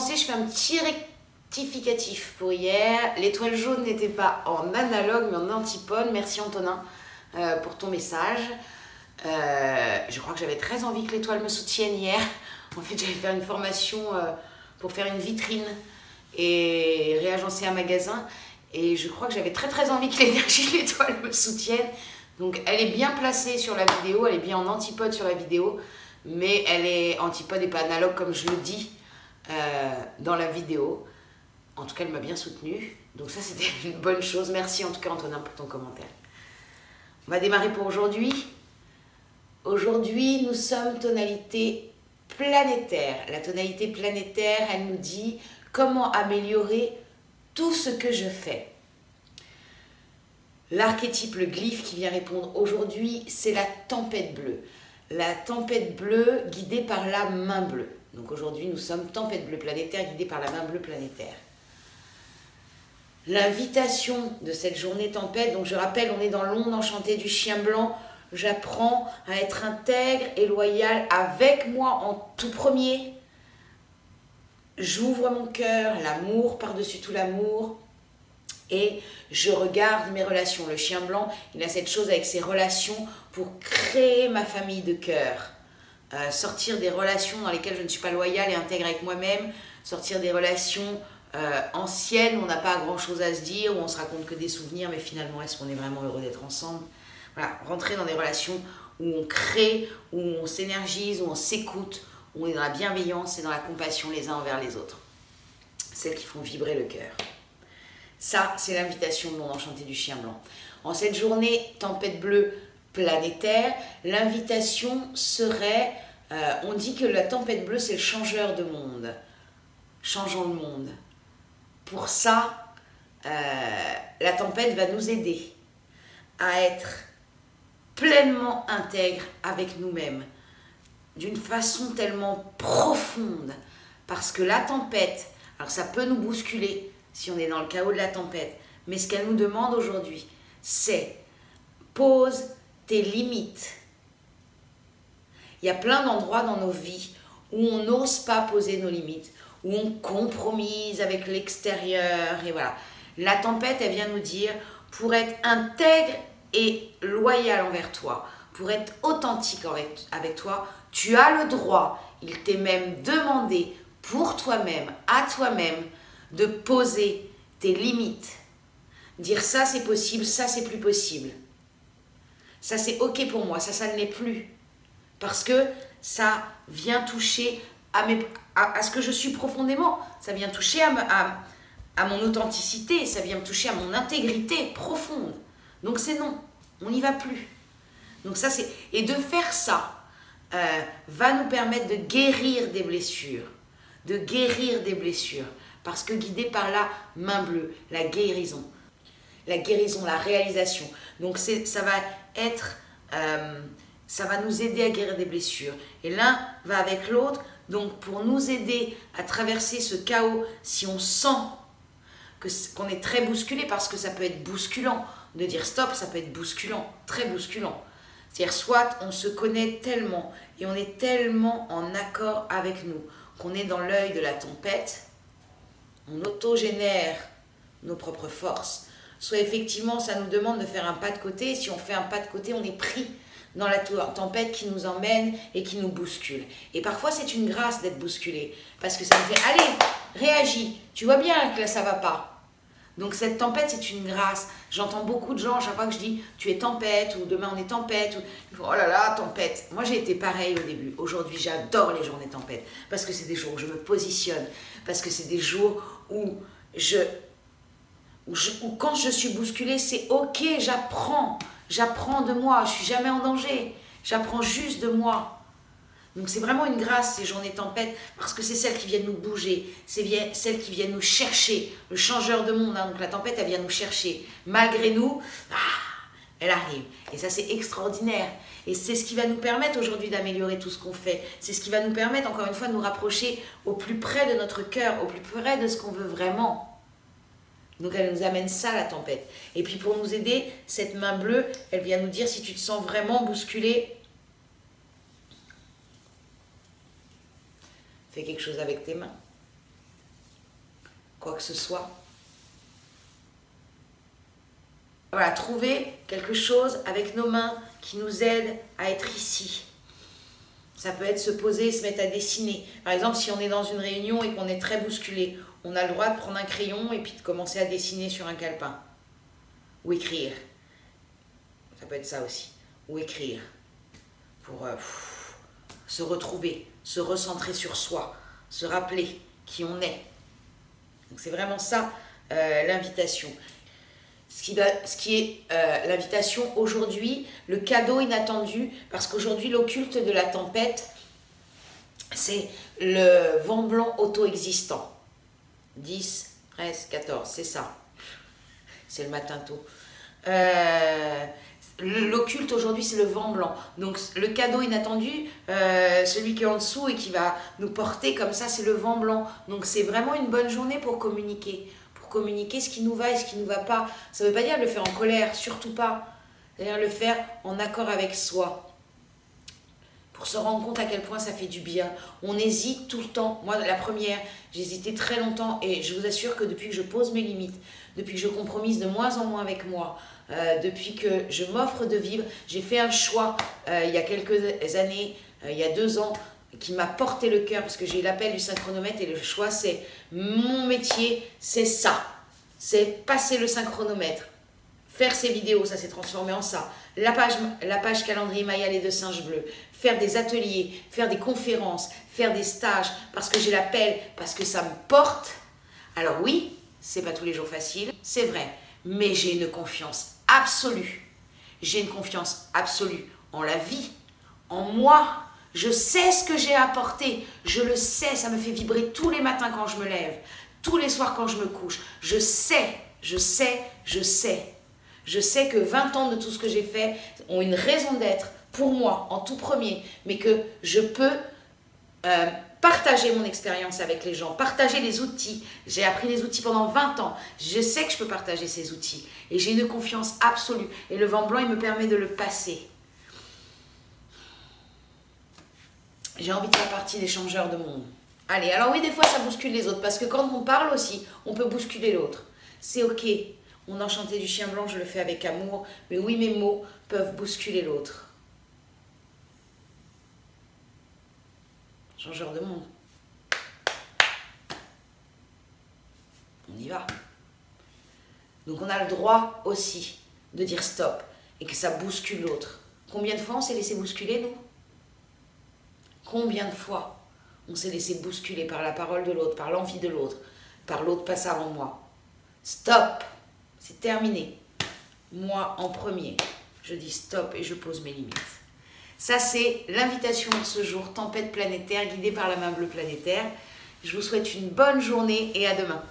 commencer, je fais un petit rectificatif pour hier. L'étoile jaune n'était pas en analogue, mais en antipode. Merci Antonin pour ton message. Je crois que j'avais très envie que l'étoile me soutienne hier. En fait, j'allais faire une formation pour faire une vitrine et réagencer un magasin. Et je crois que j'avais très envie que l'énergie de l'étoile me soutienne. Donc elle est bien placée sur la vidéo, elle est bien en antipode sur la vidéo, mais elle est antipode et pas analogue comme je le dis dans la vidéo. En tout cas, elle m'a bien soutenue. Donc ça, c'était une bonne chose. Merci en tout cas Antonin pour ton commentaire. On va démarrer pour aujourd'hui. Aujourd'hui, nous sommes tonalité planétaire. La tonalité planétaire, elle nous dit comment améliorer tout ce que je fais. L'archétype, le glyphe qui vient répondre aujourd'hui, c'est la tempête bleue. La tempête bleue guidée par la main bleue. Donc aujourd'hui, nous sommes tempête bleue planétaire guidée par la main bleue planétaire. L'invitation de cette journée tempête, donc je rappelle, on est dans l'onde enchantée du chien blanc. J'apprends à être intègre et loyal avec moi en tout premier. J'ouvre mon cœur, l'amour par-dessus tout l'amour. Et je regarde mes relations. Le chien blanc, il a cette chose avec ses relations pour créer ma famille de cœur. Sortir des relations dans lesquelles je ne suis pas loyale et intègre avec moi-même. Sortir des relations anciennes où on n'a pas grand-chose à se dire, où on se raconte que des souvenirs, mais finalement, est-ce qu'on est vraiment heureux d'être ensemble? Voilà, rentrer dans des relations où on crée, où on s'énergise, où on s'écoute, où on est dans la bienveillance et dans la compassion les uns envers les autres. Celles qui font vibrer le cœur. Ça, c'est l'invitation de l'onde enchantée du chien blanc. En cette journée tempête bleue planétaire, l'invitation serait, on dit que la tempête bleue, c'est le changeur de monde. Changeons le monde. Pour ça, la tempête va nous aider à être pleinement intègre avec nous-mêmes, d'une façon tellement profonde, parce que la tempête, alors ça peut nous bousculer si on est dans le chaos de la tempête, mais ce qu'elle nous demande aujourd'hui, c'est pose tes limites. Il y a plein d'endroits dans nos vies où on n'ose pas poser nos limites, où on compromise avec l'extérieur, et voilà. La tempête, elle vient nous dire, pour être intègre et loyal envers toi, pour être authentique avec toi, tu as le droit, il t'est même demandé pour toi-même, à toi-même, de poser tes limites. Dire ça c'est possible, ça c'est plus possible. Ça c'est ok pour moi, ça ne l'est plus. Parce que ça vient toucher à ce que je suis profondément, ça vient toucher à mon authenticité, ça vient me toucher à mon intégrité profonde. Donc c'est non, on n'y va plus. Donc ça c'est, et de faire ça va nous permettre de guérir des blessures, parce que guidé par la main bleue, la guérison, la réalisation. Donc ça va être, ça va nous aider à guérir des blessures. Et l'un va avec l'autre, donc pour nous aider à traverser ce chaos, si on sent qu'on est très bousculé, parce que ça peut être bousculant, de dire stop, ça peut être bousculant, très bousculant. C'est-à-dire soit on se connaît tellement et on est tellement en accord avec nous qu'on est dans l'œil de la tempête, on autogénère nos propres forces. Soit effectivement ça nous demande de faire un pas de côté, et si on fait un pas de côté, on est pris dans la tempête qui nous emmène et qui nous bouscule. Et parfois c'est une grâce d'être bousculé, parce que ça nous fait « Allez, réagis, tu vois bien que là ça va pas ». Donc cette tempête, c'est une grâce. J'entends beaucoup de gens, à chaque fois que je dis « tu es tempête » ou « demain on est tempête » ou « oh là là, tempête ». Moi j'ai été pareil au début. Aujourd'hui j'adore les journées tempête parce que c'est des jours où je me positionne, parce que c'est des jours où quand je suis bousculée, c'est ok, j'apprends de moi, je suis jamais en danger, j'apprends juste de moi. Donc c'est vraiment une grâce ces journées tempêtes, parce que c'est celles qui viennent nous bouger, c'est celles qui viennent nous chercher, le changeur de monde, hein. Donc la tempête elle vient nous chercher, malgré nous, elle arrive, et ça c'est extraordinaire, et c'est ce qui va nous permettre aujourd'hui d'améliorer tout ce qu'on fait, c'est ce qui va nous permettre encore une fois de nous rapprocher au plus près de notre cœur, au plus près de ce qu'on veut vraiment. Donc elle nous amène ça la tempête, et puis pour nous aider, cette main bleue, elle vient nous dire si tu te sens vraiment bousculé, fais quelque chose avec tes mains. quoi que ce soit. Voilà, trouver quelque chose avec nos mains qui nous aide à être ici. Ça peut être se poser, se mettre à dessiner. Par exemple, si on est dans une réunion et qu'on est très bousculé, on a le droit de prendre un crayon et puis de commencer à dessiner sur un calepin. Ou écrire. Ça peut être ça aussi. Ou écrire. Pour se retrouver, se recentrer sur soi, se rappeler qui on est. Donc c'est vraiment ça l'invitation. Ce qui est l'invitation aujourd'hui, le cadeau inattendu, parce qu'aujourd'hui l'occulte de la tempête, c'est le vent blanc auto-existant. 10, 13, 14, c'est ça. C'est le matin tôt. L'occulte aujourd'hui, c'est le vent blanc. Donc le cadeau inattendu, celui qui est en dessous et qui va nous porter comme ça, c'est le vent blanc. Donc c'est vraiment une bonne journée pour communiquer. Communiquer ce qui nous va et ce qui ne nous va pas. Ça ne veut pas dire le faire en colère, surtout pas. C'est-à-dire le faire en accord avec soi. Pour se rendre compte à quel point ça fait du bien. On hésite tout le temps. Moi, la première, j'ai hésité très longtemps et je vous assure que depuis que je pose mes limites, depuis que je compromise de moins en moins avec moi, depuis que je m'offre de vivre, j'ai fait un choix il y a quelques années, il y a 2 ans, qui m'a porté le cœur parce que j'ai eu l'appel du synchronomètre et le choix c'est mon métier, c'est ça, c'est passer le synchronomètre, faire ces vidéos, ça s'est transformé en ça, la page calendrier Maya les 2 singes bleus, faire des ateliers, faire des conférences, faire des stages parce que j'ai l'appel, parce que ça me porte. Alors oui, c'est pas tous les jours facile, c'est vrai, mais j'ai une confiance absolue, en la vie, en moi. Je sais ce que j'ai à apporter, je le sais, ça me fait vibrer tous les matins quand je me lève, tous les soirs quand je me couche. Je sais que 20 ans de tout ce que j'ai fait ont une raison d'être pour moi en tout premier, mais que je peux partager mon expérience avec les gens, partager les outils. J'ai appris les outils pendant 20 ans, je sais que je peux partager ces outils et j'ai une confiance absolue et le vent blanc, il me permet de le passer. J'ai envie de faire partie des changeurs de monde. Allez, alors oui, des fois ça bouscule les autres, parce que quand on parle aussi, on peut bousculer l'autre. C'est ok. Mon enchanté du chien blanc, je le fais avec amour, mais oui, mes mots peuvent bousculer l'autre. Changeur de monde. On y va. Donc on a le droit aussi de dire stop et que ça bouscule l'autre. Combien de fois on s'est laissé bousculer, nous ? Combien de fois on s'est laissé bousculer par la parole de l'autre, par l'envie de l'autre, par l'autre passe avant moi. Stop, c'est terminé. Moi en premier, je dis stop et je pose mes limites. Ça c'est l'invitation de ce jour, tempête planétaire guidée par la main bleue planétaire. Je vous souhaite une bonne journée et à demain.